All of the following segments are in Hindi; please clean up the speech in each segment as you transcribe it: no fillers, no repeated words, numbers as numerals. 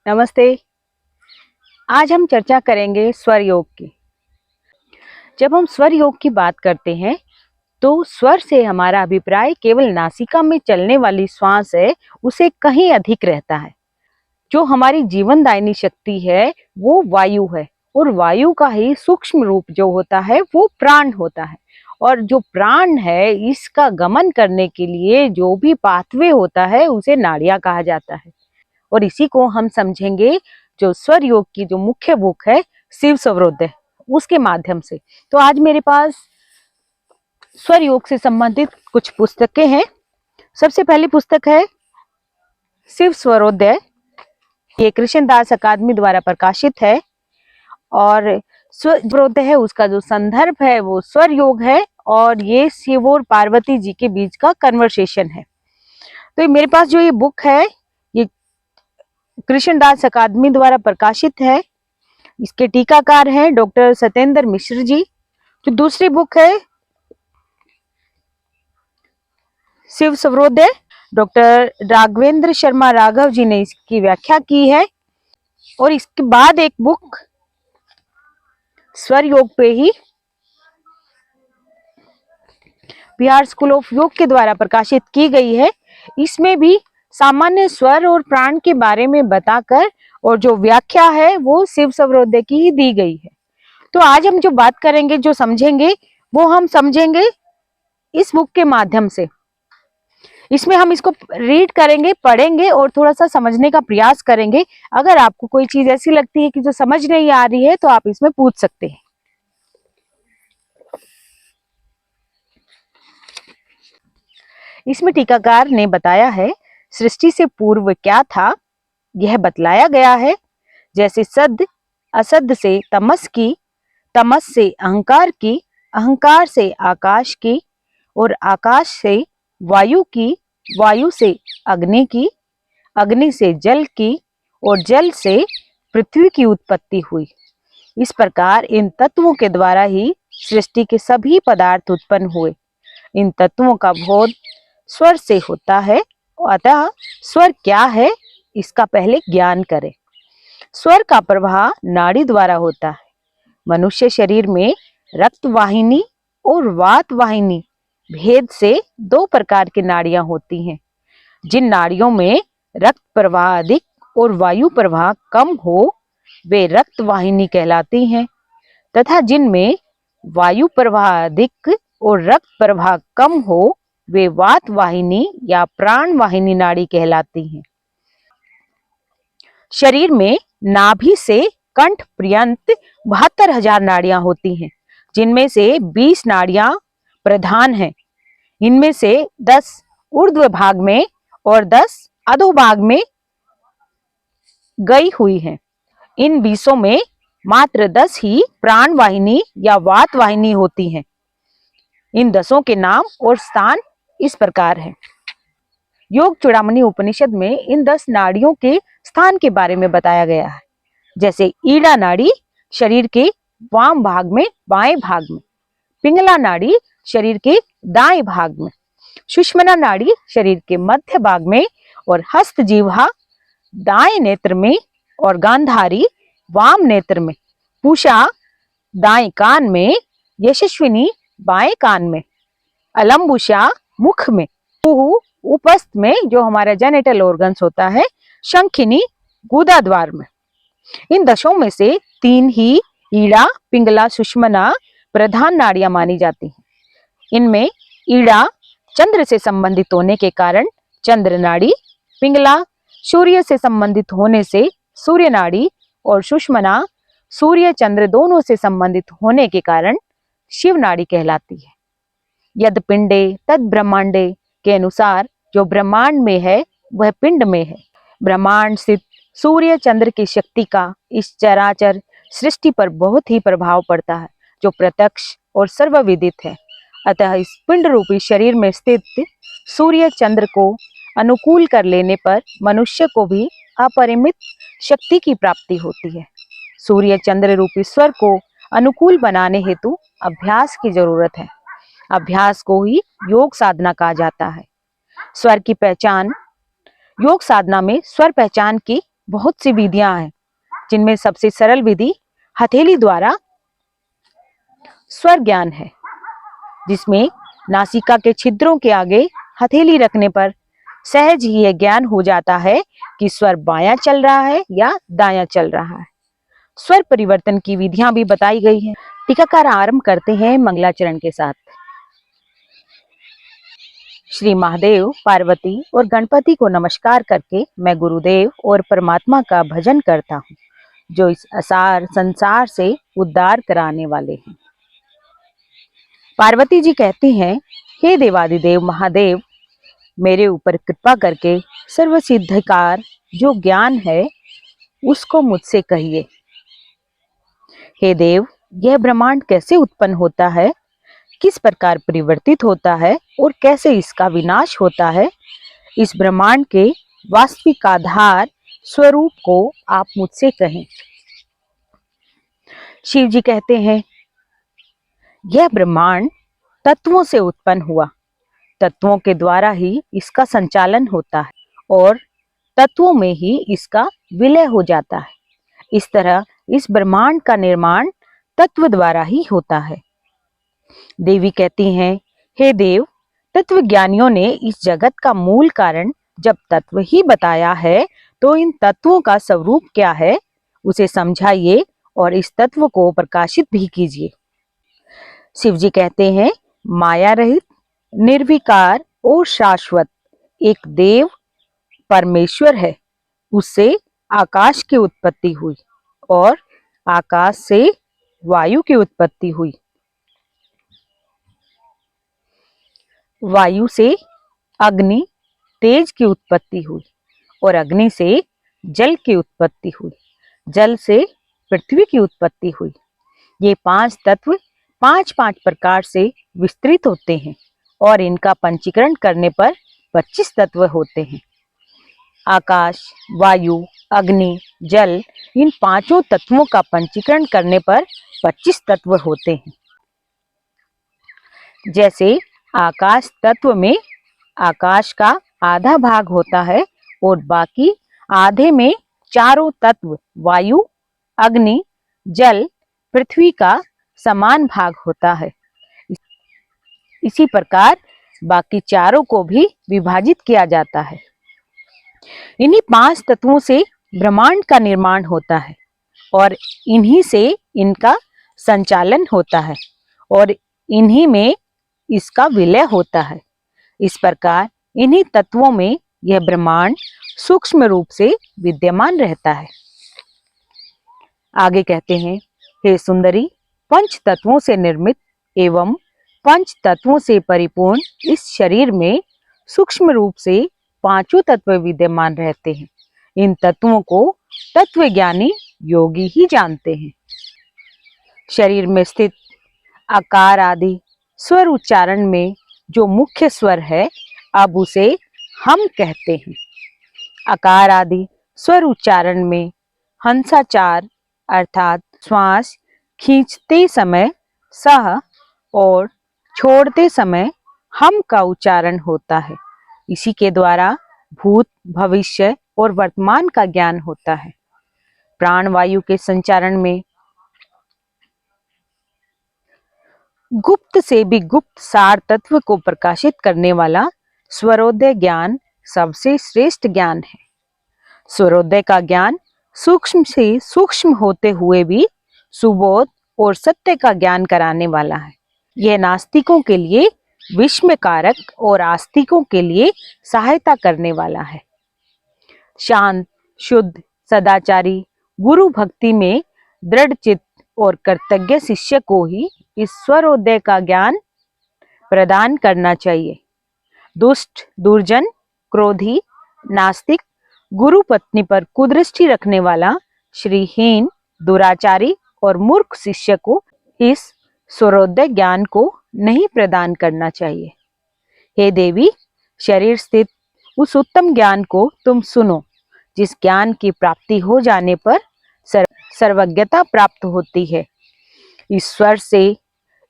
नमस्ते। आज हम चर्चा करेंगे स्वर योग की। जब हम स्वर योग की बात करते हैं तो स्वर से हमारा अभिप्राय केवल नासिका में चलने वाली श्वास है, उसे कहीं अधिक रहता है। जो हमारी जीवनदायिनी शक्ति है वो वायु है और वायु का ही सूक्ष्म रूप जो होता है वो प्राण होता है। और जो प्राण है इसका गमन करने के लिए जो भी पाथवे होता है उसे नाड़ियां कहा जाता है। और इसी को हम समझेंगे जो स्वर योग की जो मुख्य बुक है शिव स्वरोदय, उसके माध्यम से। तो आज मेरे पास स्वर योग से संबंधित कुछ पुस्तकें हैं। सबसे पहली पुस्तक है शिव स्वरोदय। ये कृष्णदास अकादमी द्वारा प्रकाशित है और स्वरोदय है उसका जो संदर्भ है वो स्वर योग है और ये शिव और पार्वती जी के बीच का कन्वर्सेशन है। तो मेरे पास जो ये बुक है ये कृष्णदास अकादमी द्वारा प्रकाशित है। इसके टीकाकार हैं डॉक्टर सत्येंद्र मिश्र जी। जो दूसरी बुक है शिव स्वरोदय, डॉक्टर राघवेंद्र शर्मा राघव जी ने इसकी व्याख्या की है। और इसके बाद एक बुक स्वर योग पे ही बिहार स्कूल ऑफ योग के द्वारा प्रकाशित की गई है। इसमें भी सामान्य स्वर और प्राण के बारे में बताकर और जो व्याख्या है वो शिव स्वरोदय की ही दी गई है। तो आज हम जो बात करेंगे, जो समझेंगे, वो हम समझेंगे इस बुक के माध्यम से। इसमें हम इसको रीड करेंगे, पढ़ेंगे और थोड़ा सा समझने का प्रयास करेंगे। अगर आपको कोई चीज ऐसी लगती है कि जो समझ नहीं आ रही है तो आप इसमें पूछ सकते हैं। इसमें टीकाकार ने बताया है सृष्टि से पूर्व क्या था यह बतलाया गया है। जैसे सद असद से तमस की, तमस से अहंकार की, अहंकार से आकाश की और आकाश से वायु की, वायु से अग्नि की, अग्नि से जल की और जल से पृथ्वी की उत्पत्ति हुई। इस प्रकार इन तत्वों के द्वारा ही सृष्टि के सभी पदार्थ उत्पन्न हुए। इन तत्वों का बोध स्वर से होता है। अतः स्वर क्या है इसका पहले ज्ञान करें। स्वर का प्रवाह नाड़ी द्वारा होता है। मनुष्य शरीर में रक्त वाहिनी और वात वाहिनी भेद से दो प्रकार की नाड़ियां होती हैं। जिन नाड़ियों में रक्त प्रवाह अधिक और वायु प्रवाह कम हो वे रक्त वाहिनी कहलाती हैं, तथा जिनमें वायु प्रवाह अधिक और रक्त प्रवाह कम हो वे वात वाहिनी या प्राण वाहिनी नाड़ी कहलाती हैं। शरीर में नाभि से कंठ पर्यंत 72,000 नाड़ियां होती हैं, जिनमें से 20 नाड़ियां प्रधान हैं। इनमें से 10 ऊर्ध्व भाग में और 10 अधोभाग में गई हुई हैं। इन 20 में मात्र 10 ही प्राण वाहिनी या वात वाहिनी होती हैं। इन 10 के नाम और स्थान इस प्रकार हैं। योग चूड़ामणि उपनिषद में इन 10 नाड़ियों के स्थान के बारे में बताया गया है। जैसे ईड़ा नाड़ी शरीर के वाम भाग में, बाएं भाग में, पिंगला नाड़ी शरीर के दाएं भाग में, सुषुम्ना नाड़ी शरीर के मध्य भाग में और हस्त जिह्वा दाएं नेत्र में और गांधारी वाम नेत्र में, पूषा दाएं कान में, यशस्विनी बाएं कान में, अलम्बुषा मुख में, कुहू उपस्थ में जो हमारा जेनिटल ऑर्गन्स होता है, शंखिनी गुदा द्वार में। इन 10 में से 3 ही ईड़ा, पिंगला, सुषुम्ना प्रधान नाड़ियां मानी जाती हैं। इनमें ईड़ा चंद्र से संबंधित होने के कारण चंद्र नाड़ी, पिंगला सूर्य से संबंधित होने से सूर्य नाड़ी और सुषुम्ना सूर्य चंद्र दोनों से संबंधित होने के कारण शिव नाड़ी कहलाती है। यद पिंडे तद ब्रह्मांडे के अनुसार जो ब्रह्मांड में है वह पिंड में है। ब्रह्मांड स्थित सूर्य चंद्र की शक्ति का इस चराचर सृष्टि पर बहुत ही प्रभाव पड़ता है, जो प्रत्यक्ष और सर्वविदित है। अतः इस पिंड रूपी शरीर में स्थित सूर्य चंद्र को अनुकूल कर लेने पर मनुष्य को भी अपरिमित शक्ति की प्राप्ति होती है। सूर्य चंद्र रूपी स्वर को अनुकूल बनाने हेतु अभ्यास की जरूरत है। अभ्यास को ही योग साधना कहा जाता है। स्वर की पहचान, योग साधना में स्वर पहचान की बहुत सी विधियां हैं, जिनमें सबसे सरल विधि हथेली द्वारा स्वर ज्ञान है, जिसमें नासिका के छिद्रों के आगे हथेली रखने पर सहज ही यह ज्ञान हो जाता है कि स्वर बायां चल रहा है या दायां चल रहा है। स्वर परिवर्तन की विधियां भी बताई गई हैं। टीकाकार आरंभ करते हैं मंगलाचरण के साथ। श्री महादेव, पार्वती और गणपति को नमस्कार करके मैं गुरुदेव और परमात्मा का भजन करता हूँ, जो इस असार संसार से उद्धार कराने वाले हैं। पार्वती जी कहती हैं, हे देवादिदेव महादेव, मेरे ऊपर कृपा करके सर्वसिद्धकार जो ज्ञान है उसको मुझसे कहिए। हे देव, यह ब्रह्मांड कैसे उत्पन्न होता है, किस प्रकार परिवर्तित होता है और कैसे इसका विनाश होता है, इस ब्रह्मांड के वास्तविक आधार स्वरूप को आप मुझसे कहें। शिव जी कहते हैं, यह ब्रह्मांड तत्वों से उत्पन्न हुआ, तत्वों के द्वारा ही इसका संचालन होता है और तत्वों में ही इसका विलय हो जाता है। इस तरह इस ब्रह्मांड का निर्माण तत्व द्वारा ही होता है। देवी कहती हैं, हे देव, तत्व ज्ञानियों ने इस जगत का मूल कारण जब तत्व ही बताया है, तो इन तत्वों का स्वरूप क्या है उसे समझाइए और इस तत्व को प्रकाशित भी कीजिए। शिव जी कहते हैं, माया रहित, निर्विकार और शाश्वत एक देव परमेश्वर है, उससे आकाश की उत्पत्ति हुई और आकाश से वायु की उत्पत्ति हुई, वायु से अग्नि तेज की उत्पत्ति हुई और अग्नि से जल की उत्पत्ति हुई, जल से पृथ्वी की उत्पत्ति हुई। ये पांच तत्व पांच पांच प्रकार से विस्तृत होते हैं और इनका पंचीकरण करने पर 25 तत्व होते हैं। आकाश, वायु, अग्नि, जल, इन पांचों तत्वों का पंचीकरण करने पर 25 तत्व होते हैं। जैसे आकाश तत्व में आकाश का आधा भाग होता है और बाकी आधे में चारों तत्व वायु, अग्नि, जल, पृथ्वी का समान भाग होता है। इसी प्रकार बाकी चारों को भी विभाजित किया जाता है। इन्हीं पांच तत्वों से ब्रह्मांड का निर्माण होता है और इन्हीं से इनका संचालन होता है और इन्हीं में इसका विलय होता है। इस प्रकार इन्हीं तत्वों में यह ब्रह्मांड सूक्ष्म रूप से विद्यमान रहता है। आगे कहते हैं, हे सुंदरी, पंच तत्वों से निर्मित एवं पंच तत्वों से परिपूर्ण इस शरीर में सूक्ष्म रूप से पांचों तत्व विद्यमान रहते हैं। इन तत्वों को तत्वज्ञानी योगी ही जानते हैं। शरीर में स्थित आकार आदि स्वर उच्चारण में जो मुख्य स्वर है, अब उसे हम कहते हैं। आकार आदि स्वर उच्चारण में हंसाचार अर्थात श्वास खींचते समय सह और छोड़ते समय हम का उच्चारण होता है। इसी के द्वारा भूत, भविष्य और वर्तमान का ज्ञान होता है। प्राण वायु के संचारण में गुप्त से भी गुप्त सार तत्व को प्रकाशित करने वाला स्वरोदय ज्ञान सबसे श्रेष्ठ ज्ञान है। स्वरोदय का ज्ञान सूक्ष्म से सूक्ष्म होते हुए भी सुबोध और सत्य का ज्ञान कराने वाला है। यह नास्तिकों के लिए विस्मयकारक और आस्तिकों के लिए सहायता करने वाला है। शांत, शुद्ध, सदाचारी, गुरु भक्ति में दृढ़ चित्त और कृतज्ञ शिष्य को ही इस स्वरोदय का ज्ञान प्रदान करना चाहिए। दुष्ट, दुर्जन, क्रोधी, नास्तिक, गुरु पत्नी पर कुदृष्टि रखने वाला, श्रीहीन, दुराचारी और मूर्ख शिष्य को इस स्वरोदय ज्ञान को नहीं प्रदान करना चाहिए। हे देवी, शरीर स्थित उस उत्तम ज्ञान को तुम सुनो, जिस ज्ञान की प्राप्ति हो जाने पर सर्वज्ञता प्राप्त होती है।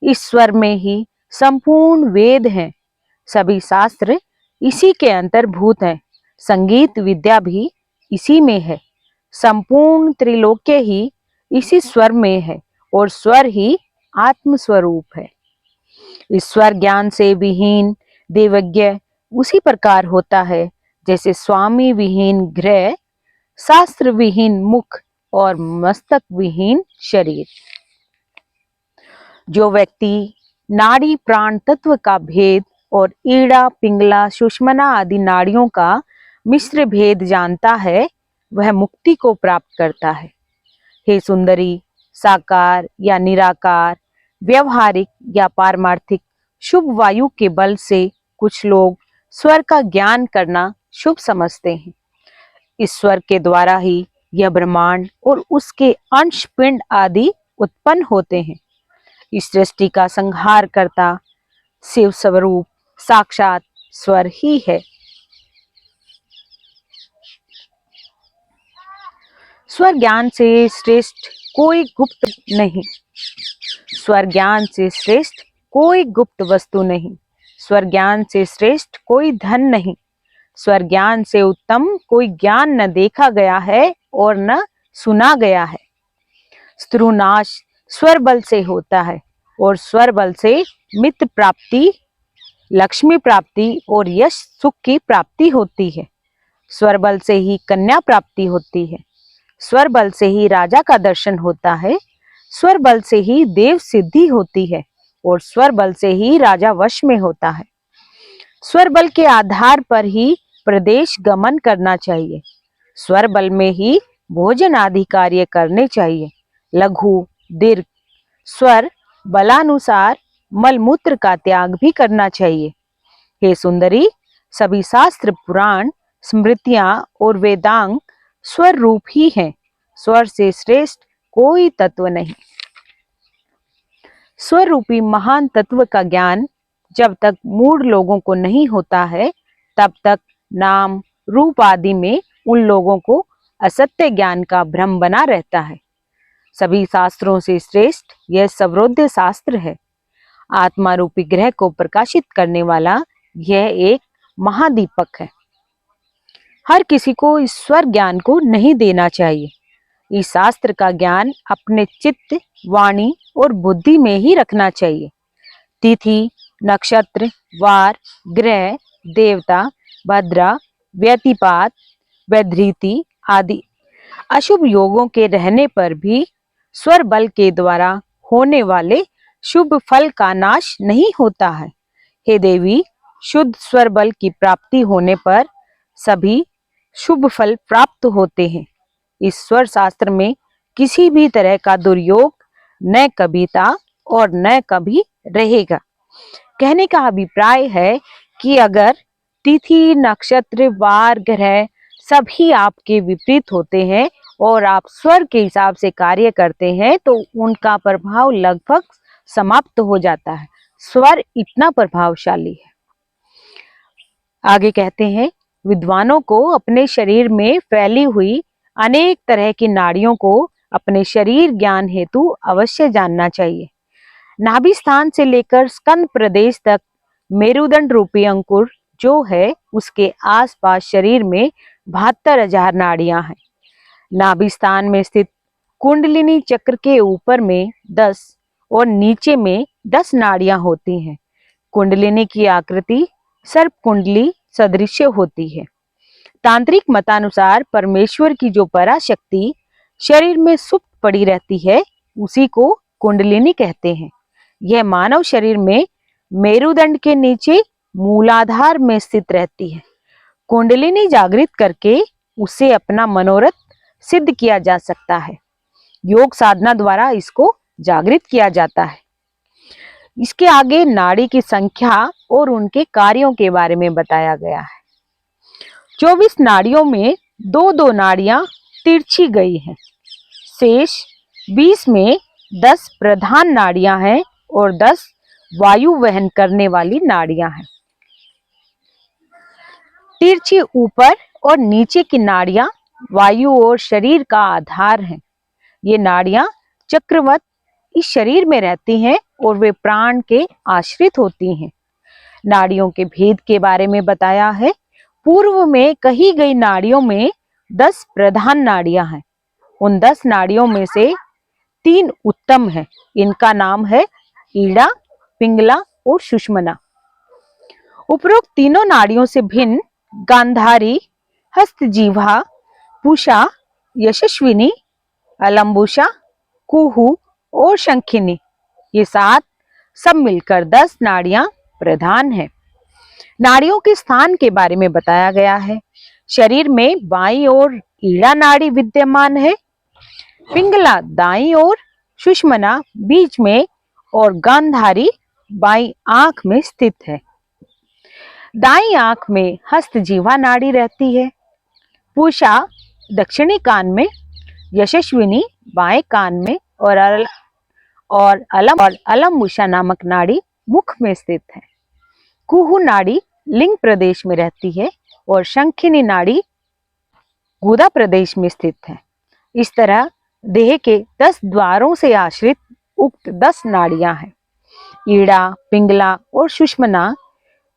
ईश्वर में ही संपूर्ण वेद हैं। सभी शास्त्र इसी के अंतर्भूत हैं। संगीत विद्या भी इसी में है। संपूर्ण त्रिलोक्य ही इसी स्वर में है और स्वर ही आत्म स्वरूप है। ईश्वर ज्ञान से विहीन देवज्ञ उसी प्रकार होता है जैसे स्वामी विहीन गृह, शास्त्र विहीन मुख और मस्तक विहीन शरीर। जो व्यक्ति नाड़ी प्राण तत्व का भेद और ईड़ा पिंगला सुषुम्ना आदि नाड़ियों का मिश्र भेद जानता है, वह मुक्ति को प्राप्त करता है। हे सुंदरी, साकार या निराकार, व्यवहारिक या पारमार्थिक, शुभ वायु के बल से कुछ लोग स्वर का ज्ञान करना शुभ समझते हैं। इस स्वर के द्वारा ही यह ब्रह्मांड और उसके अंश पिंड आदि उत्पन्न होते हैं। इस सृष्टि का संहार करता शिव स्वरूप साक्षात स्वर ही है। स्वर ज्ञान से श्रेष्ठ कोई गुप्त नहीं। स्वर ज्ञान से श्रेष्ठ कोई गुप्त वस्तु नहीं। स्वर ज्ञान से श्रेष्ठ कोई धन नहीं। स्वर ज्ञान से उत्तम कोई ज्ञान न देखा गया है और न सुना गया है। स्त्रुनाश स्वर बल से होता है और स्वर बल से मित्र प्राप्ति, लक्ष्मी प्राप्ति और यश सुख की प्राप्ति होती है। स्वर बल से ही कन्या प्राप्ति होती है। स्वर बल से ही राजा का दर्शन होता है। स्वर बल से ही देव सिद्धि होती है और स्वर बल से ही राजा वश में होता है। स्वर बल के आधार पर ही प्रदेश गमन करना चाहिए। स्वर बल में ही भोजन आदि कार्य करने चाहिए। लघु दीर्घ स्वर बलानुसार मलमूत्र का त्याग भी करना चाहिए। हे सुंदरी, सभी शास्त्र पुराण स्मृतियां और वेदांग स्वर रूप ही हैं। स्वर से श्रेष्ठ कोई तत्व नहीं। स्वर रूपी महान तत्व का ज्ञान जब तक मूढ़ लोगों को नहीं होता है, तब तक नाम रूप आदि में उन लोगों को असत्य ज्ञान का भ्रम बना रहता है। सभी शास्त्रों से श्रेष्ठ यह स्वरोध्य शास्त्र है। आत्मा रूपी ग्रह को प्रकाशित करने वाला यह एक महादीपक है। हर किसी को इस स्वर ज्ञान को नहीं देना चाहिए। इस शास्त्र का ज्ञान अपने चित्त, वाणी और बुद्धि में ही रखना चाहिए। तिथि, नक्षत्र, वार, ग्रह, देवता, भद्रा, व्यतिपात, वैधृति आदि अशुभ योगों के रहने पर भी स्वर बल के द्वारा होने वाले शुभ फल का नाश नहीं होता है। हे देवी, शुद्ध स्वर बल की प्राप्ति होने पर सभी शुभ फल प्राप्त होते हैं। इस स्वर शास्त्र में किसी भी तरह का दुर्योग न कभी था और न कभी रहेगा। कहने का अभिप्राय है कि अगर तिथि, नक्षत्र, वार, ग्रह सभी आपके विपरीत होते हैं और आप स्वर के हिसाब से कार्य करते हैं तो उनका प्रभाव लगभग समाप्त हो जाता है। स्वर इतना प्रभावशाली है। आगे कहते हैं, विद्वानों को अपने शरीर में फैली हुई अनेक तरह की नाड़ियों को अपने शरीर ज्ञान हेतु अवश्य जानना चाहिए। नाभि स्थान से लेकर स्कंद प्रदेश तक मेरुदंड रूपी अंकुर जो है, उसके आसपास शरीर में 72,000 नाड़ियां हैं। नाभि स्थान में स्थित कुंडलिनी चक्र के ऊपर में 10 और नीचे में 10 नाड़ियां होती हैं। कुंडलिनी की आकृति सर्प कुंडली सदृश होती है। तांत्रिक मतानुसार परमेश्वर की जो पराशक्ति शरीर में सुप्त पड़ी रहती है, उसी को कुंडलिनी कहते हैं। यह मानव शरीर में मेरुदंड के नीचे मूलाधार में स्थित रहती है। कुंडलिनी जागृत करके उसे अपना मनोरथ सिद्ध किया जा सकता है। योग साधना द्वारा इसको जागृत किया जाता है। इसके आगे नाड़ी की संख्या और उनके कार्यों के बारे में बताया गया है। 24 नाड़ियों में 2-2 नाड़ियां तिरछी गई हैं। शेष 20 में 10 प्रधान नाड़ियां हैं और 10 वायु वहन करने वाली नाड़ियां हैं। तिरछी ऊपर और नीचे की नाड़ियां वायु और शरीर का आधार हैं। ये नाड़ियां चक्रवत इस शरीर में रहती हैं और वे प्राण के आश्रित होती हैं। नाड़ियों के भेद के बारे में बताया है। पूर्व में कही गई नाड़ियों में 10 प्रधान नाड़ियां हैं। उन 10 नाड़ियों में से 3 उत्तम हैं। इनका नाम है ईड़ा, पिंगला और सुषुम्ना। उपरोक्त तीनों नाड़ियों से भिन्न गांधारी, हस्तजीवा, पूषा, यशस्विनी, अलंबुसा, कुहू और शंखिनी, ये 7 सब मिलकर 10 नाड़ियां प्रधान हैं। नाड़ियों के स्थान के बारे में बताया गया है। शरीर में बाईं ओर ईड़ा नाड़ी विद्यमान है, पिंगला दाईं ओर, सुषुम्ना बीच में और गांधारी बाईं आंख में स्थित है। दाईं आंख में हस्तजीवा नाड़ी रहती है, पूषा दक्षिणी कान में, यशस्विनी बाएं कान में और अलंबुसा नामक नाड़ी मुख में स्थित है। कुहू नाड़ी लिंग प्रदेश में रहती है और शंखिनी नाड़ी गुदा प्रदेश में स्थित है। इस तरह देह के 10 द्वारों से आश्रित उक्त 10 नाड़ियां हैं। ईड़ा, पिंगला और सुषुम्ना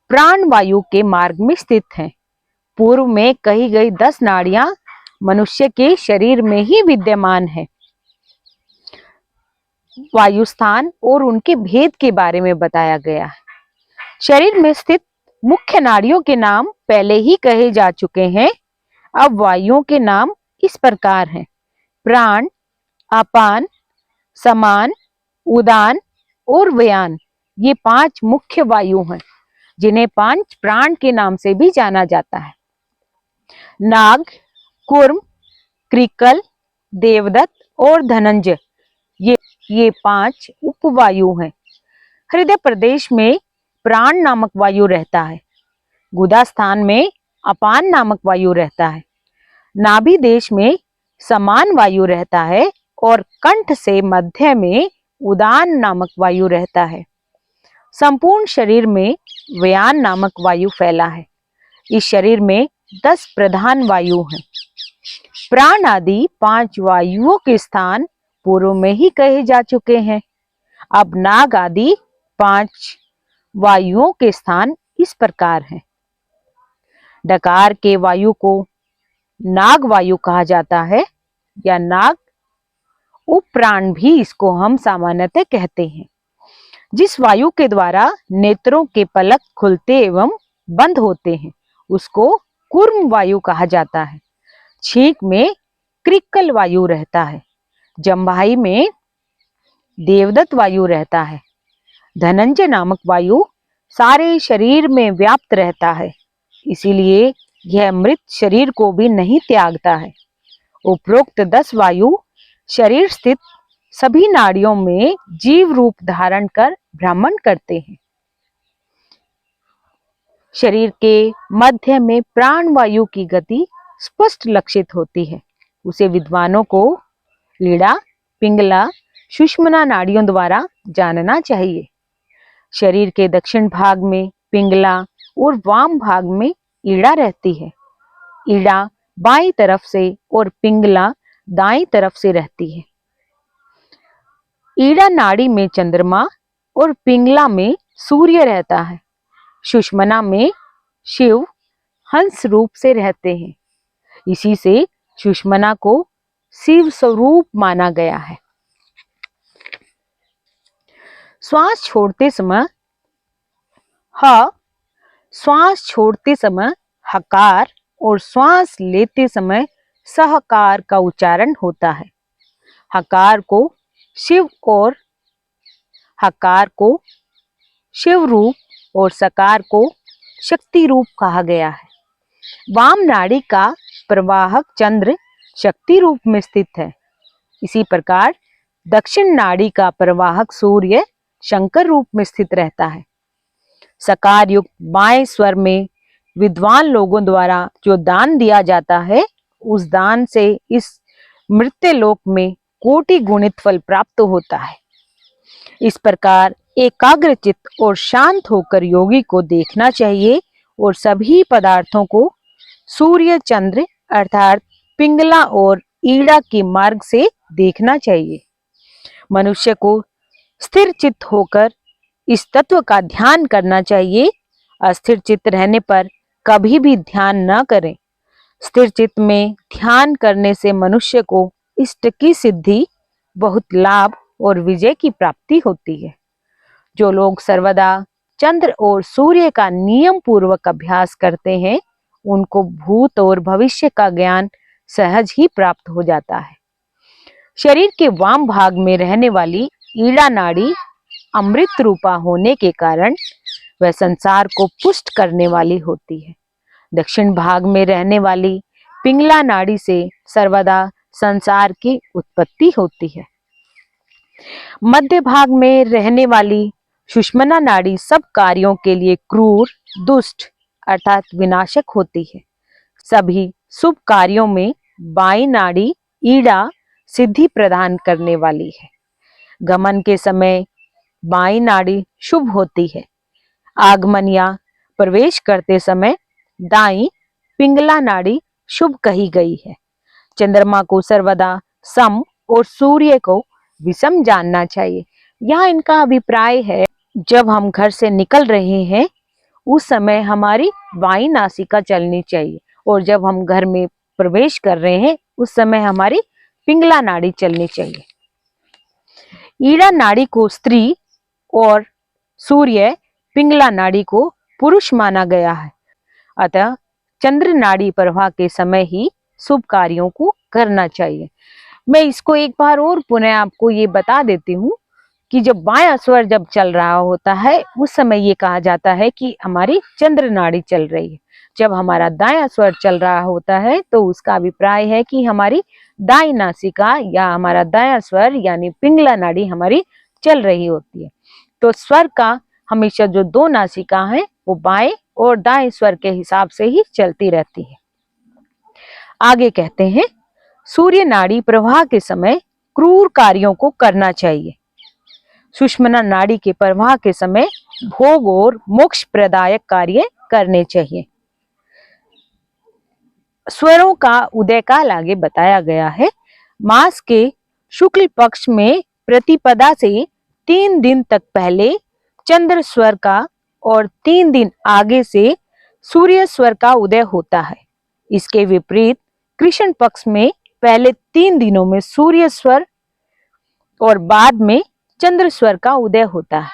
प्राण वायु के मार्ग में स्थित हैं। पूर्व में कही गई 10 नाड़ियां मनुष्य के शरीर में ही विद्यमान है। वायु स्थान और उनके भेद के बारे में बताया गया है। शरीर में स्थित मुख्य नाड़ियों के नाम पहले ही कहे जा चुके हैं। अब वायुओं के नाम इस प्रकार हैं: प्राण, अपान, समान, उदान और व्यान। ये 5 मुख्य वायु हैं, जिन्हें 5 प्राण के नाम से भी जाना जाता है। नाग, कूर्म, क्रिकल, देवदत्त और धनंजय, ये 5 उपवायु हैं। हृदय प्रदेश में प्राण नामक वायु रहता है। गुदा स्थान में अपान नामक वायु रहता है। नाभि देश में समान वायु रहता है और कंठ से मध्य में उदान नामक वायु रहता है। संपूर्ण शरीर में व्यान नामक वायु फैला है। इस शरीर में 10 प्रधान वायु हैं। प्राण आदि 5 वायुओं के स्थान पूर्व में ही कहे जा चुके हैं। अब नाग आदि 5 वायुओं के स्थान इस प्रकार हैं। डकार के वायु को नाग वायु कहा जाता है या नाग उपप्राण भी इसको हम सामान्यतः कहते हैं। जिस वायु के द्वारा नेत्रों के पलक खुलते एवं बंद होते हैं उसको कूर्म वायु कहा जाता है। छींक में क्रिकल वायु रहता है। जम्भाई में देवदत्त वायु रहता है। धनंजय नामक वायु सारे शरीर में व्याप्त रहता है, इसीलिए यह मृत शरीर को भी नहीं त्यागता है। उपरोक्त 10 वायु शरीर स्थित सभी नाड़ियों में जीव रूप धारण कर भ्रमण करते हैं। शरीर के मध्य में प्राण वायु की गति स्पष्ट लक्षित होती है। उसे विद्वानों को ईड़ा, पिंगला, सुषुम्ना नाड़ियों द्वारा जानना चाहिए। शरीर के दक्षिण भाग में पिंगला और वाम भाग में ईड़ा रहती है। ईड़ा बाईं तरफ से और पिंगला दाईं तरफ से रहती है। ईड़ा नाड़ी में चंद्रमा और पिंगला में सूर्य रहता है। सुषुम्ना में शिव हंस रूप से रहते हैं। इसी से सुषुम्ना को शिव स्वरूप माना गया है। श्वास छोड़ते समय हकार और श्वास लेते समय सहकार का उच्चारण होता है। हकार को शिव रूप और सकार को शक्ति रूप कहा गया है। वाम नाड़ी का प्रवाहक चंद्र शक्ति रूप में स्थित है। इसी प्रकार दक्षिण नाड़ी का प्रवाहक सूर्य शंकर रूप में स्थित रहता है। सकार युक्त बाएं स्वर में विद्वान लोगों द्वारा जो दान दिया जाता है उस दान से इस मृत्यु लोक में कोटि गुणित फल प्राप्त होता है। इस प्रकार एकाग्रचित्त और शांत होकर योगी को देखना चाहिए और सभी पदार्थों को सूर्य चंद्र अर्थात पिंगला और ईड़ा के मार्ग से देखना चाहिए। मनुष्य को स्थिर चित्त होकर इस तत्व का ध्यान करना चाहिए। अस्थिर चित्त रहने पर कभी भी ध्यान न करें। स्थिर चित्त में ध्यान करने से मनुष्य को इष्ट की सिद्धि, बहुत लाभ और विजय की प्राप्ति होती है। जो लोग सर्वदा चंद्र और सूर्य का नियम पूर्वक अभ्यास करते हैं, उनको भूत और भविष्य का ज्ञान सहज ही प्राप्त हो जाता है। शरीर के वाम भाग में रहने वाली ईड़ा नाड़ी अमृत रूपा होने के कारण वह संसार को पुष्ट करने वाली होती है। दक्षिण भाग में रहने वाली पिंगला नाड़ी से सर्वदा संसार की उत्पत्ति होती है। मध्य भाग में रहने वाली सुषुम्ना नाड़ी सब कार्यों के लिए क्रूर, दुष्ट अर्थात विनाशक होती है। सभी शुभ कार्यों में बाई नाड़ी ईड़ा सिद्धि प्रदान करने वाली है। गमन के समय बाई नाड़ी शुभ होती है। आगमन या प्रवेश करते समय दाई पिंगला नाड़ी शुभ कही गई है। चंद्रमा को सर्वदा सम और सूर्य को विषम जानना चाहिए। यहाँ इनका अभिप्राय है, जब हम घर से निकल रहे हैं उस समय हमारी बाई नासिका चलनी चाहिए, और जब हम घर में प्रवेश कर रहे हैं उस समय हमारी पिंगला नाड़ी चलनी चाहिए। ईड़ा नाड़ी को स्त्री और सूर्य पिंगला नाड़ी को पुरुष माना गया है। अतः चंद्र नाड़ी प्रवाह के समय ही शुभ कार्यों को करना चाहिए। मैं इसको एक बार और पुनः आपको ये बता देती हूँ कि जब बायां स्वर जब चल रहा होता है उस समय ये कहा जाता है कि हमारी चंद्र नाड़ी चल रही है। जब हमारा दायां स्वर चल रहा होता है तो उसका अभिप्राय है कि हमारी दाई नासिका या हमारा दायां स्वर यानी पिंगला नाड़ी हमारी चल रही होती है। तो स्वर का हमेशा जो दो नासिका है वो बाएं और दाएं स्वर के हिसाब से ही चलती रहती है। आगे कहते हैं, सूर्य नाड़ी प्रवाह के समय क्रूर कार्यों को करना चाहिए। सुषुम्ना नाड़ी के प्रवाह के समय भोग और मोक्ष प्रदायक कार्य करने चाहिए। स्वरों का उदय काल आगे बताया गया है। मास के शुक्ल पक्ष में प्रतिपदा से 3 दिन तक पहले चंद्र स्वर का और 3 दिन आगे से सूर्य स्वर का उदय होता है। इसके विपरीत कृष्ण पक्ष में पहले 3 दिनों में सूर्य स्वर और बाद में चंद्र स्वर का उदय होता है।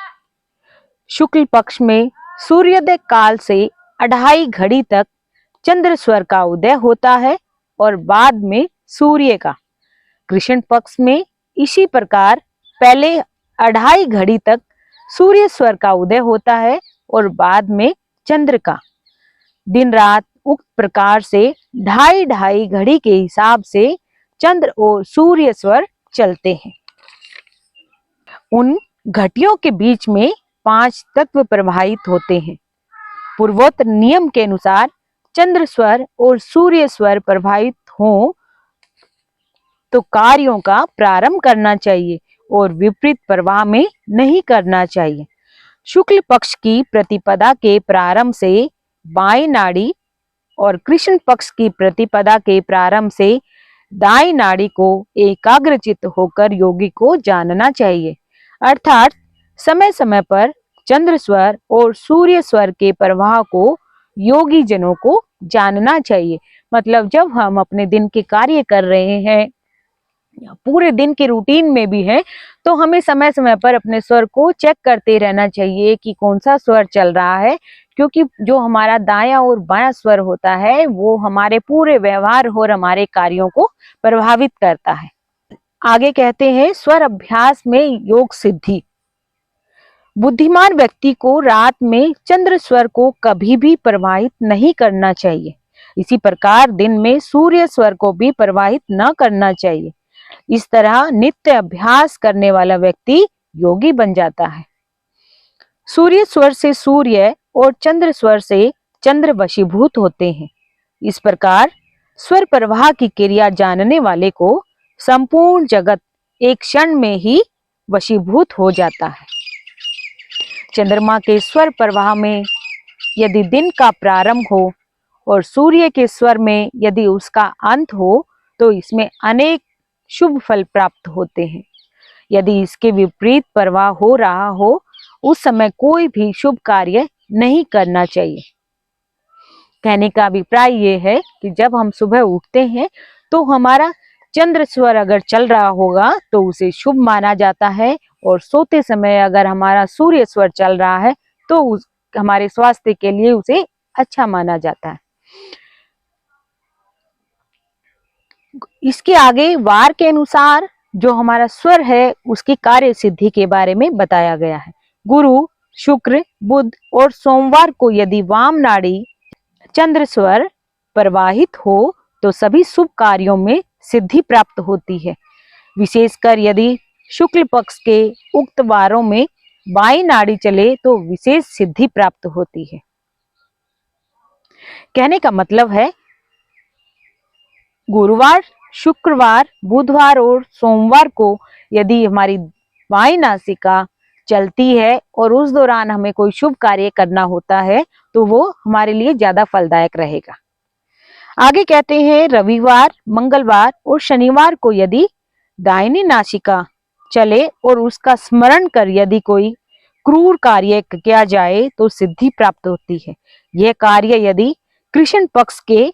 शुक्ल पक्ष में सूर्योदय काल से 2:30 घड़ी तक चंद्र स्वर का उदय होता है और बाद में सूर्य का। कृष्ण पक्ष में इसी प्रकार पहले 2:30 घड़ी तक सूर्य स्वर का उदय होता है और बाद में चंद्र का। दिन रात उक्त प्रकार से 2:30 घड़ी के हिसाब से चंद्र और सूर्य स्वर चलते हैं। उन घटियों के बीच में 5 तत्व प्रवाहित होते हैं। पूर्वोक्त नियम के अनुसार चंद्र स्वर और सूर्य स्वर प्रवाहित हों तो कार्यों का प्रारंभ करना चाहिए और विपरीत प्रवाह में नहीं करना चाहिए। शुक्ल पक्ष की प्रतिपदा के प्रारंभ से बाई नाड़ी और कृष्ण पक्ष की प्रतिपदा के प्रारंभ से दाई नाड़ी को एकाग्रचित्त होकर योगी को जानना चाहिए। अर्थात समय समय पर चंद्र स्वर और सूर्य स्वर के प्रवाह को योगी जनों को जानना चाहिए। मतलब जब हम अपने दिन के कार्य कर रहे हैं, पूरे दिन के रूटीन में भी है, तो हमें समय समय पर अपने स्वर को चेक करते रहना चाहिए कि कौन सा स्वर चल रहा है, क्योंकि जो हमारा दायां और बायां स्वर होता है वो हमारे पूरे व्यवहार और हमारे कार्यों को प्रभावित करता है। आगे कहते हैं, स्वर अभ्यास में योग सिद्धि। बुद्धिमान व्यक्ति को रात में चंद्र स्वर को कभी भी प्रवाहित नहीं करना चाहिए। इसी प्रकार दिन में सूर्य स्वर को भी प्रवाहित न करना चाहिए। इस तरह नित्य अभ्यास करने वाला व्यक्ति योगी बन जाता है। सूर्य स्वर से सूर्य और चंद्र स्वर से चंद्र वशीभूत होते हैं। इस प्रकार स्वर प्रवाह की क्रिया जानने वाले को संपूर्ण जगत एक क्षण में ही वशीभूत हो जाता है। चंद्रमा के स्वर प्रवाह में यदि दिन का प्रारंभ हो और सूर्य के स्वर में यदि उसका अंत हो तो इसमें अनेक शुभ फल प्राप्त होते हैं। यदि इसके विपरीत प्रवाह हो रहा हो उस समय कोई भी शुभ कार्य नहीं करना चाहिए। कहने का अभिप्राय ये है कि जब हम सुबह उठते हैं तो हमारा चंद्र स्वर अगर चल रहा होगा तो उसे शुभ माना जाता है, और सोते समय अगर हमारा सूर्य स्वर चल रहा है तो हमारे स्वास्थ्य के लिए उसे अच्छा माना जाता है। इसके आगे वार के अनुसार जो हमारा स्वर है उसकी कार्य सिद्धि के बारे में बताया गया है। गुरु, शुक्र, बुध और सोमवार को यदि वाम नाड़ी चंद्र स्वर प्रवाहित हो तो सभी शुभ कार्यों में सिद्धि प्राप्त होती है। विशेषकर यदि शुक्ल पक्ष के उक्त वारों में बाई नाड़ी चले तो विशेष सिद्धि प्राप्त होती है। कहने का मतलब है गुरुवार, शुक्रवार, बुधवार और सोमवार को यदि हमारी बाई नासिका चलती है और उस दौरान हमें कोई शुभ कार्य करना होता है तो वो हमारे लिए ज्यादा फलदायक रहेगा। आगे कहते हैं रविवार, मंगलवार और शनिवार को यदि दाहिनी नासिका चले और उसका स्मरण कर यदि कोई क्रूर कार्य किया जाए तो सिद्धि प्राप्त होती है। यह कार्य यदि कृष्ण पक्ष के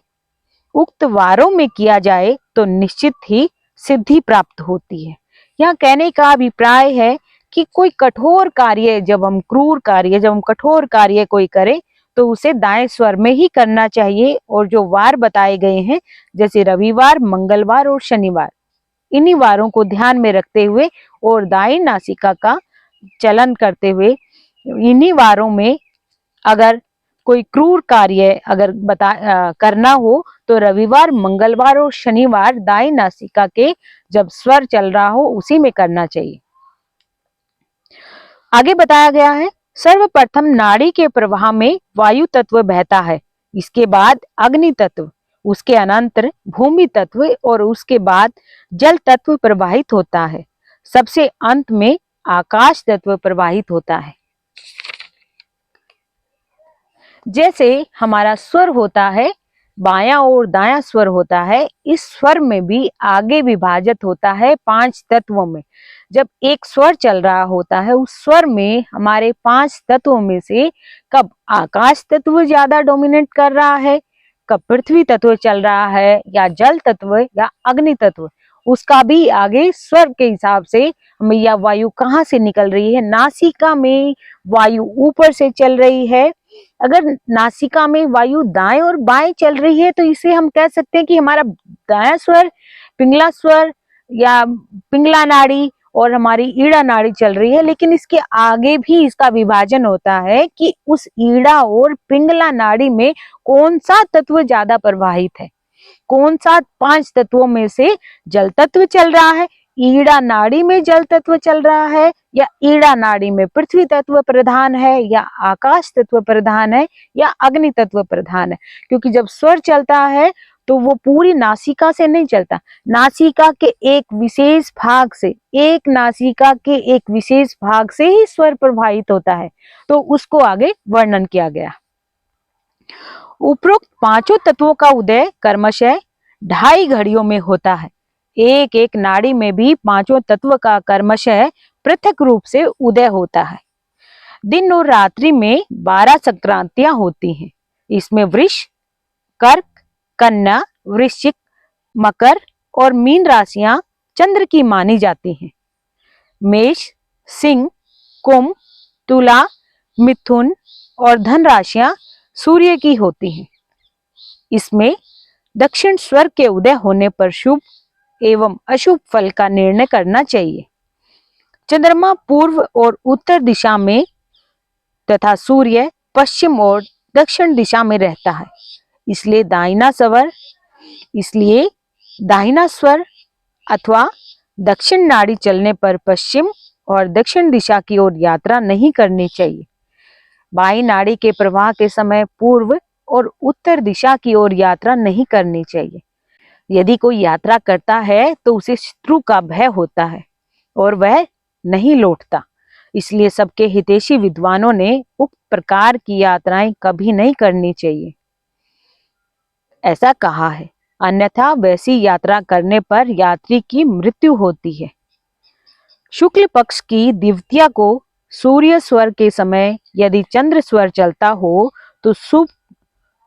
उक्त वारों में किया जाए तो निश्चित ही सिद्धि प्राप्त होती है। यहाँ कहने का अभिप्राय है कि कोई कठोर कार्य जब हम कठोर कार्य कोई करे तो उसे दाएं स्वर में ही करना चाहिए, और जो वार बताए गए हैं जैसे रविवार, मंगलवार और शनिवार, इन्हीं वारों को ध्यान में रखते हुए और दाएं नासिका का चलन करते हुए इन्हीं वारों में अगर कोई क्रूर कार्य अगर करना हो तो रविवार, मंगलवार और शनिवार दाई नासिका के जब स्वर चल रहा हो उसी में करना चाहिए। आगे बताया गया है सर्वप्रथम नाड़ी के प्रवाह में वायु तत्व बहता है, इसके बाद अग्नि तत्व, उसके अनंतर भूमि तत्व और उसके बाद जल तत्व प्रवाहित होता है। सबसे अंत में आकाश तत्व प्रवाहित होता है। जैसे हमारा स्वर होता है, बायां और दायां स्वर होता है, इस स्वर में भी आगे विभाजित होता है 5 तत्वों में। जब एक स्वर चल रहा होता है उस स्वर में हमारे 5 तत्वों में से कब आकाश तत्व ज्यादा डोमिनेट कर रहा है, कब पृथ्वी तत्व चल रहा है, या जल तत्व या अग्नि तत्व, उसका भी आगे स्वर के हिसाब से हमें या वायु कहाँ से निकल रही है। नासिका में वायु ऊपर से चल रही है, अगर नासिका में वायु दाएं और बाएं चल रही है तो इसे हम कह सकते हैं कि हमारा दायां स्वर पिंगला स्वर या पिंगला नाड़ी और हमारी ईड़ा नाड़ी चल रही है। लेकिन इसके आगे भी इसका विभाजन होता है कि उस ईड़ा और पिंगला नाड़ी में कौन सा तत्व ज्यादा प्रवाहित है, कौन सा 5 तत्वों में से जल तत्व चल रहा है, ईड़ा नाड़ी में जल तत्व चल रहा है, या ईड़ा नाड़ी में पृथ्वी तत्व प्रधान है, या आकाश तत्व प्रधान है, या अग्नि तत्व प्रधान है। क्योंकि जब स्वर चलता है तो वो पूरी नासिका से नहीं चलता, नासिका के एक विशेष भाग से, एक नासिका के एक विशेष भाग से ही स्वर प्रवाहित होता है, तो उसको आगे वर्णन किया गया। उपरोक्त 5 तत्वों का उदय क्रमशः 2.5 घड़ियों में होता है। एक एक नाड़ी में भी 5 तत्व का क्रमशः पृथक रूप से उदय होता है। दिन और रात्रि में 12 संक्रांतियां होती हैं। इसमें वृष, कर्क, कन्या, वृश्चिक, मकर और मीन राशियां चंद्र की मानी जाती हैं। मेष, सिंह, कुंभ, तुला, मिथुन और धन राशियां सूर्य की होती हैं। इसमें दक्षिण स्वर के उदय होने पर शुभ एवं अशुभ फल का निर्णय करना चाहिए। चंद्रमा पूर्व और उत्तर दिशा में तथा सूर्य पश्चिम और दक्षिण दिशा में रहता है, इसलिए दाहिना स्वर अथवा दक्षिण नाड़ी चलने पर पश्चिम और दक्षिण दिशा की ओर यात्रा नहीं करनी चाहिए। बाई नाड़ी के प्रवाह के समय पूर्व और उत्तर दिशा की ओर यात्रा नहीं करनी चाहिए। यदि कोई यात्रा करता है तो उसे शत्रु का भय होता है और वह नहीं लौटता, इसलिए सबके हितैषी विद्वानों ने उक्त प्रकार की यात्राएं कभी नहीं करनी चाहिए ऐसा कहा है, अन्यथा वैसी यात्रा करने पर यात्री की मृत्यु होती है। शुक्ल पक्ष की द्वितीया को सूर्य स्वर के समय यदि चंद्र स्वर चलता हो तो शुभ,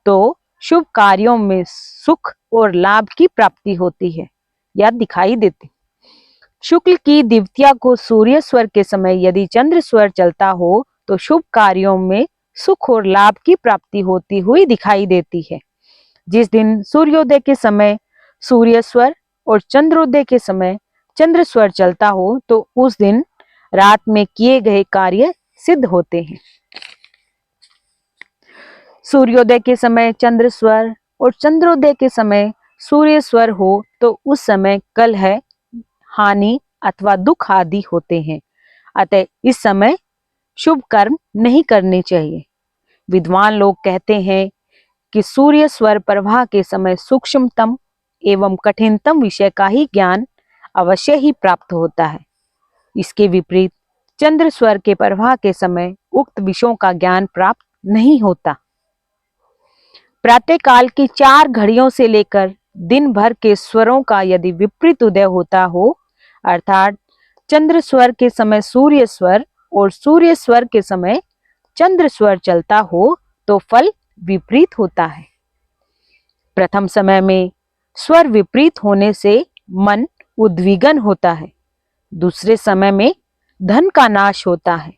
तो शुभ कार्यों में सुख और लाभ की प्राप्ति होती है या दिखाई देती। शुक्ल की द्वितीया को सूर्य स्वर के समय यदि चंद्र स्वर चलता हो तो शुभ कार्यों में सुख और लाभ की प्राप्ति होती हुई दिखाई देती है। जिस दिन सूर्योदय के समय सूर्य स्वर और चंद्रोदय के समय चंद्र स्वर चलता हो तो उस दिन रात में किए गए कार्य सिद्ध होते हैं। सूर्योदय के समय चंद्र स्वर और चंद्रोदय के समय सूर्य स्वर हो तो उस समय कलह, हानि अथवा दुख आदि होते हैं। अतः इस समय शुभ कर्म नहीं करने चाहिए। विद्वान लोग कहते हैं कि सूर्य स्वर प्रवाह के समय सूक्ष्मतम एवं कठिनतम विषय का ही ज्ञान अवश्य ही प्राप्त होता है। इसके विपरीत चंद्र स्वर के प्रवाह के समय उक्त विषयों का ज्ञान प्राप्त नहीं होता। प्रातः काल की 4 घड़ियों से लेकर दिन भर के स्वरों का यदि विपरीत उदय होता हो, अर्थात चंद्र स्वर के समय सूर्य स्वर और सूर्य स्वर के समय चंद्र स्वर चलता हो तो फल विपरीत होता है। प्रथम समय में स्वर विपरीत होने से मन उद्विग्न होता है। दूसरे समय में धन का नाश होता है।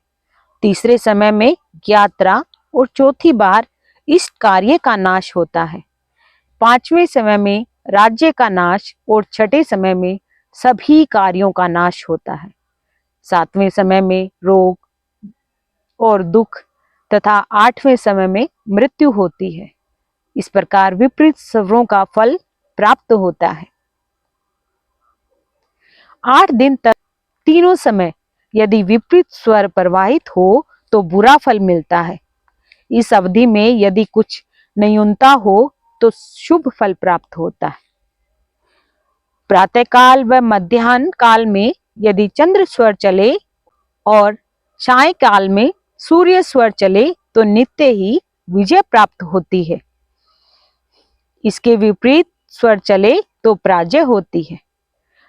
तीसरे समय में यात्रा और चौथी बार इष्ट कार्य का नाश होता है। 5वें समय में राज्य का नाश और छठे समय में सभी कार्यों का नाश होता है। 7वें समय में रोग और दुख तथा 8वें समय में मृत्यु होती है। इस प्रकार विपरीत स्वरों का फल प्राप्त होता है। 8 दिन तक तीनों समय यदि विपरीत स्वर प्रवाहित हो तो बुरा फल मिलता है। इस अवधि में यदि कुछ न्यूनता हो तो शुभ फल प्राप्त होता है। प्रातः काल व मध्याह्न काल में यदि चंद्र स्वर चले और साय काल में सूर्य स्वर चले तो नित्य ही विजय प्राप्त होती है। इसके विपरीत स्वर चले तो पराजय होती है।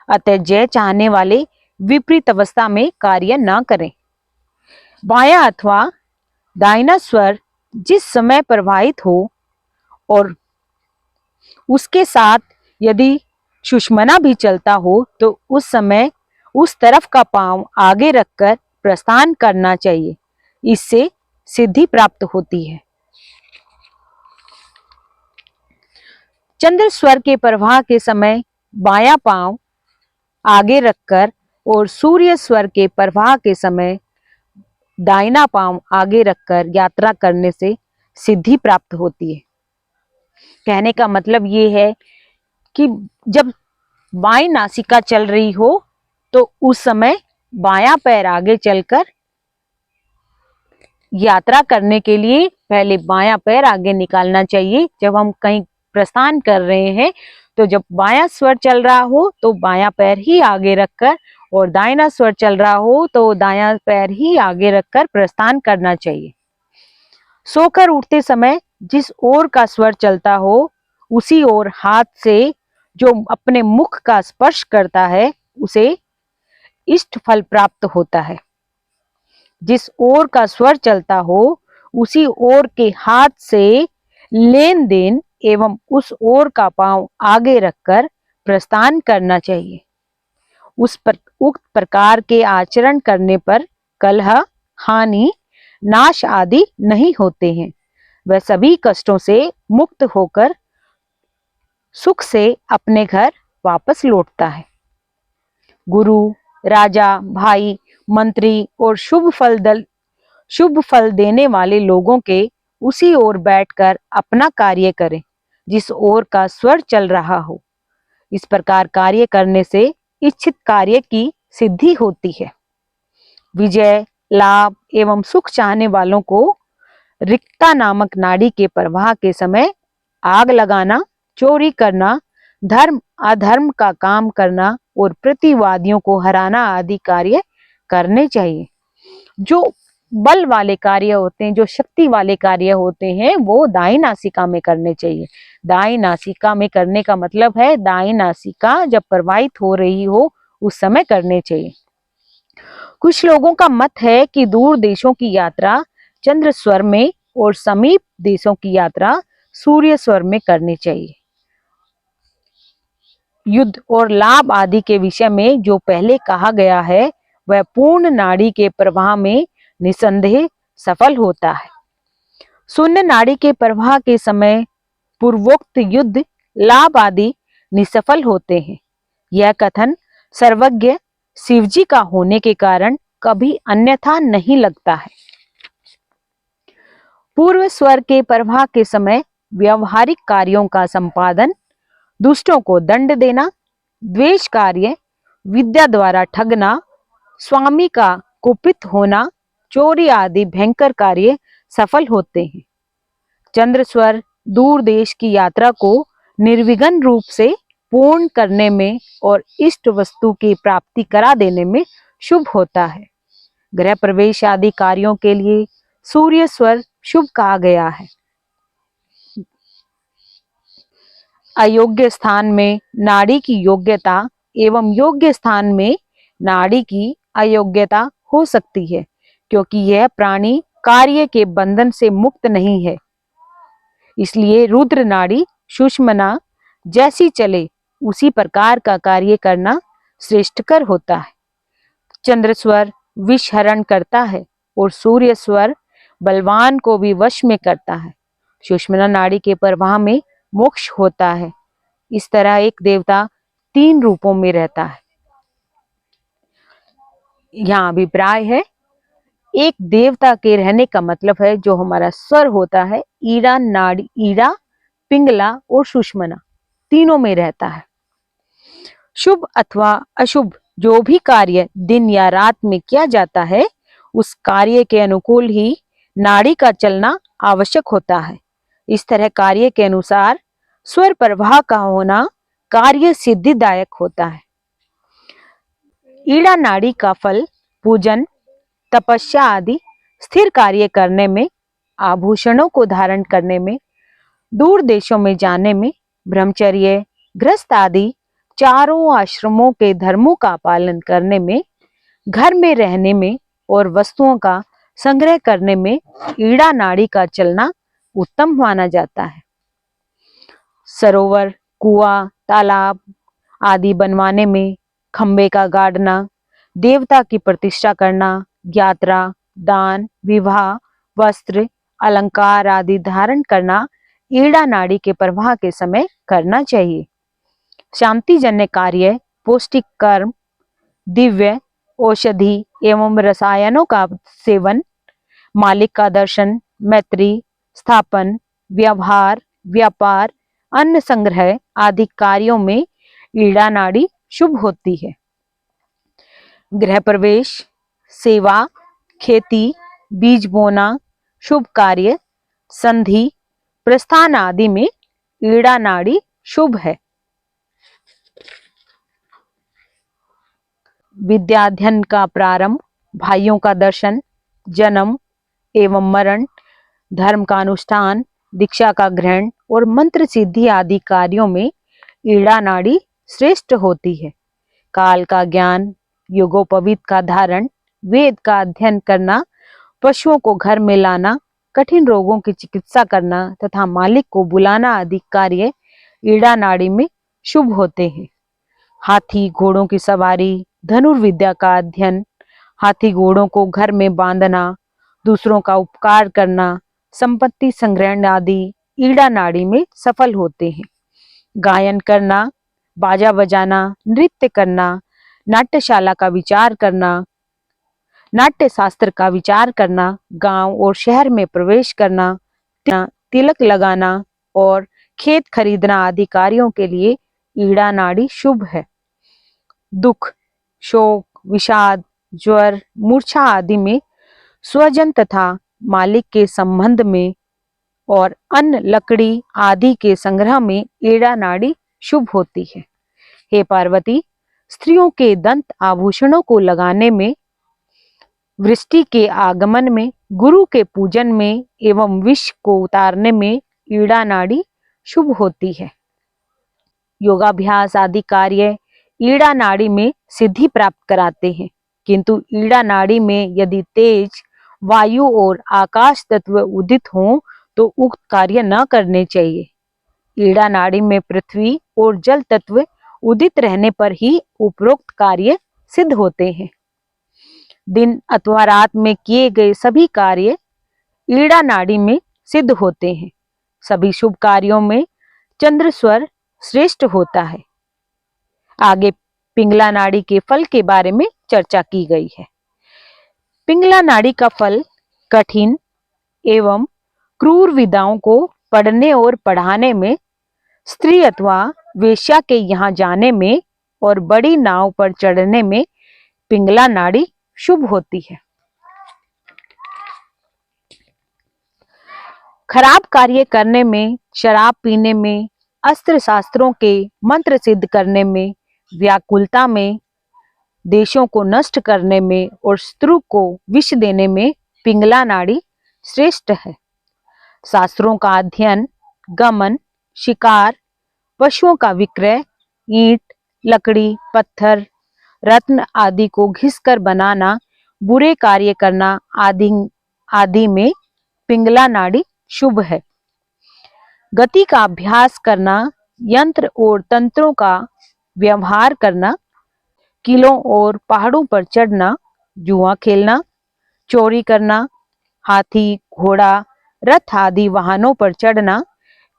अतः जय चाहने वाले विपरीत अवस्था में कार्य न करें। बायां अथवा दाहिना स्वर जिस समय प्रवाहित हो और उसके साथ यदि सुषमना भी चलता हो तो उस समय उस तरफ का पांव आगे रखकर प्रस्थान करना चाहिए। इससे सिद्धि प्राप्त होती है। चंद्र स्वर के प्रवाह के समय बायां पांव आगे रखकर और सूर्य स्वर के प्रवाह के समय दाहिना पांव आगे रखकर यात्रा करने से सिद्धि प्राप्त होती है। कहने का मतलब ये है कि जब बाईं नासिका चल रही हो तो उस समय बायां पैर आगे चलकर यात्रा करने के लिए पहले बायां पैर आगे निकालना चाहिए। जब हम कहीं प्रस्थान कर रहे हैं तो जब बायां स्वर चल रहा हो तो बायां पैर ही आगे रखकर और दाहिना स्वर चल रहा हो तो दायां पैर ही आगे रखकर प्रस्थान करना चाहिए। सोकर उठते समय जिस ओर का स्वर चलता हो उसी ओर हाथ से जो अपने मुख का स्पर्श करता है उसे इष्ट फल प्राप्त होता है। जिस ओर का स्वर चलता हो उसी ओर के हाथ से लेन देन एवं उस ओर का पांव आगे रखकर प्रस्थान करना चाहिए। उक्त प्रकार के आचरण करने पर कलह, हानि, नाश आदि नहीं होते हैं। वह सभी कष्टों से मुक्त होकर सुख से अपने घर वापस लौटता है। गुरु, राजा, भाई, मंत्री और शुभ फल देने वाले लोगों के उसी ओर बैठकर अपना कार्य करें जिस ओर का स्वर चल रहा हो। इस प्रकार कार्य करने से इच्छित कार्य की सिद्धि होती है। विजय, लाभ एवं सुख चाहने वालों को रिक्ता नामक नाड़ी के प्रवाह के समय आग लगाना, चोरी करना, धर्म अधर्म का काम करना और प्रतिवादियों को हराना आदि कार्य करने चाहिए। जो बल वाले कार्य होते हैं, जो शक्ति वाले कार्य होते हैं, वो दाईं नासिका में करने चाहिए। दाईं नासिका में करने का मतलब है दाईं नासिका जब प्रवाहित हो रही हो उस समय करने चाहिए। कुछ लोगों का मत है कि दूर देशों की यात्रा चंद्र स्वर में और समीप देशों की यात्रा सूर्य स्वर में करनी चाहिए। युद्ध और लाभ आदि के विषय में जो पहले कहा गया है वह पूर्ण नाड़ी के प्रवाह में निसंदेह सफल होता है। शून्य नाड़ी के प्रवाह के समय पूर्वोक्त युद्ध लाभ आदि निसफल होते हैं। यह कथन सर्वज्ञ शिवजी का होने के कारण कभी अन्यथा नहीं लगता है। पूर्व स्वर के प्रवाह के समय व्यवहारिक कार्यों का संपादन, दुष्टों को दंड देना, द्वेष कार्य, विद्या द्वारा ठगना, स्वामी का कुपित होना, चोरी आदि भयंकर कार्य सफल होते हैं। चंद्र स्वर दूर देश की यात्रा को निर्विघ्न रूप से पूर्ण करने में और इष्ट वस्तु की प्राप्ति करा देने में शुभ होता है। गृह प्रवेश आदि कार्यों के लिए सूर्य स्वर शुभ कहा गया है। अयोग्य स्थान में नाड़ी की योग्यता एवं योग्य स्थान में नाड़ी की अयोग्यता हो सकती है, क्योंकि यह प्राणी कार्य के बंधन से मुक्त नहीं है। इसलिए रुद्र नाड़ी सुषुम्ना जैसी चले उसी प्रकार का कार्य करना श्रेष्ठकर होता है। चंद्र स्वर विष हरण करता है और सूर्य स्वर बलवान को भी वश में करता है। सुषुम्ना नाड़ी के प्रवाह में मोक्ष होता है। इस तरह एक देवता 3 रूपों में रहता है। यहाँ अभिप्राय है, एक देवता के रहने का मतलब है जो हमारा स्वर होता है, ईड़ा नाड़ी, ईड़ा, पिंगला और सुषुम्ना तीनों में रहता है। शुभ अथवा अशुभ जो भी कार्य दिन या रात में किया जाता है उस कार्य के अनुकूल ही नाड़ी का चलना आवश्यक होता है। इस तरह कार्य के अनुसार स्वर प्रवाह का होना कार्य सिद्धिदायक होता है। ईड़ा नाड़ी का फल पूजन, तपस्या आदि स्थिर कार्य करने में, आभूषणों को धारण करने में, दूर देशों में जाने में, ब्रह्मचर्य, गृहस्थ आदि चारों आश्रमों के धर्मों का पालन करने में, घर में रहने में और वस्तुओं का संग्रह करने में ईड़ा नाड़ी का चलना उत्तम माना जाता है। सरोवर, कुआं, तालाब आदि बनवाने में, खंबे का गाड़ना, देवता की प्रतिष्ठा करना, यात्रा, दान, विवाह, वस्त्र, अलंकार आदि धारण करना ईड़ा नाड़ी के प्रवाह के समय करना चाहिए। शांतिजन्य कार्य, पौष्टिक कर्म, दिव्य औषधि एवं रसायनों का सेवन, मालिक का दर्शन, मैत्री स्थापन, व्यवहार, व्यापार, अन्न संग्रह आदि कार्यों में ईड़ा नाड़ी शुभ होती है। गृह प्रवेश, सेवा, खेती, बीज बोना, शुभ कार्य, संधि, प्रस्थान आदि में ईड़ा नाड़ी शुभ है। विद्याध्ययन का प्रारंभ, भाइयों का दर्शन, जन्म एवं मरण, धर्म का अनुष्ठान, दीक्षा का ग्रहण और मंत्र सिद्धि आदि कार्यों में ईड़ा नाड़ी श्रेष्ठ होती है। काल का ज्ञान, योगोपवीत का धारण, वेद का अध्ययन करना, पशुओं को घर में लाना, कठिन रोगों की चिकित्सा करना तथा मालिक को बुलाना आदि कार्य ईड़ा नाड़ी में शुभ होते हैं। हाथी घोड़ों की सवारी, धनुर्विद्या का अध्ययन, हाथी घोड़ों को घर में बांधना, दूसरों का उपकार करना, संपत्ति संग्रहण आदि ईड़ा नाड़ी में सफल होते हैं। गायन करना, बाजा बजाना, नृत्य करना, नाट्यशाला का विचार करना, नाट्य शास्त्र का विचार करना, गांव और शहर में प्रवेश करना, तिलक लगाना और खेत खरीदना आदि कार्यों के लिए ईड़ा नाड़ी शुभ है। दुख, शोक, विषाद, ज्वर, मूर्छा आदि में, स्वजन तथा मालिक के संबंध में और अन्न, लकड़ी आदि के संग्रह में ईड़ा नाड़ी शुभ होती है। हे पार्वती, स्त्रियों के दंत आभूषणों को लगाने में, वृष्टि के आगमन में, गुरु के पूजन में एवं विष को उतारने में ईड़ा नाड़ी शुभ होती है। योगाभ्यास आदि कार्य ईड़ा नाड़ी में सिद्धि प्राप्त कराते हैं, किंतु ईड़ा नाड़ी में यदि तेज, वायु और आकाश तत्व उदित हों तो उक्त कार्य न करने चाहिए। ईड़ा नाड़ी में पृथ्वी और जल तत्व उदित रहने पर ही उपरोक्त कार्य सिद्ध होते हैं। दिन अथवा रात में किए गए सभी कार्य ईड़ा नाड़ी में सिद्ध होते हैं। सभी शुभ कार्यों में चंद्र स्वर श्रेष्ठ होता है। आगे पिंगला नाड़ी के फल के बारे में चर्चा की गई है। पिंगला नाड़ी का फल कठिन एवं क्रूर विधाओं को पढ़ने और पढ़ाने में, स्त्री अथवा वेश्या के यहाँ जाने में और बड़ी नाव पर चढ़ने में पिंगला नाड़ी शुभ होती है। खराब कार्य करने में, शराब पीने में, अस्त्र शास्त्रों के मंत्र सिद्ध करने में, व्याकुलता में, देशों को नष्ट करने में और शत्रु को विष देने में पिंगला नाड़ी श्रेष्ठ है। शास्त्रों का अध्ययन, गमन, शिकार, पशुओं का विक्रय, ईंट, लकड़ी, पत्थर, रत्न आदि को घिसकर बनाना, बुरे कार्य करना आदि में पिंगला नाड़ी शुभ है। गति का अभ्यास करना, यंत्र और तंत्रों का व्यवहार करना, किलों और पहाड़ों पर चढ़ना, जुआ खेलना, चोरी करना, हाथी, घोड़ा, रथ आदि वाहनों पर चढ़ना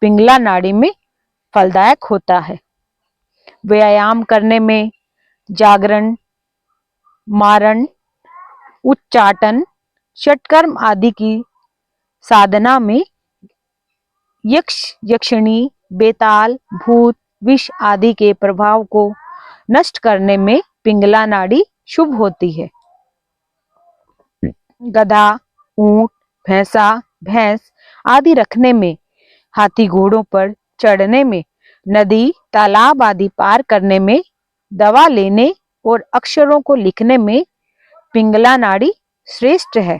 पिंगला नाड़ी में फलदायक होता है। व्यायाम करने में, जागरण, मारण, उच्चाटन, षटकर्म आदि की साधना में, यक्ष, यक्षिणी, बेताल, भूत, विष आदि के प्रभाव को नष्ट करने में पिंगला नाड़ी शुभ होती है। गधा, ऊंट, भैंस आदि रखने में, हाथी घोड़ों पर चढ़ने में, नदी, तालाब आदि पार करने में, दवा लेने और अक्षरों को लिखने में पिंगला नाड़ी श्रेष्ठ है।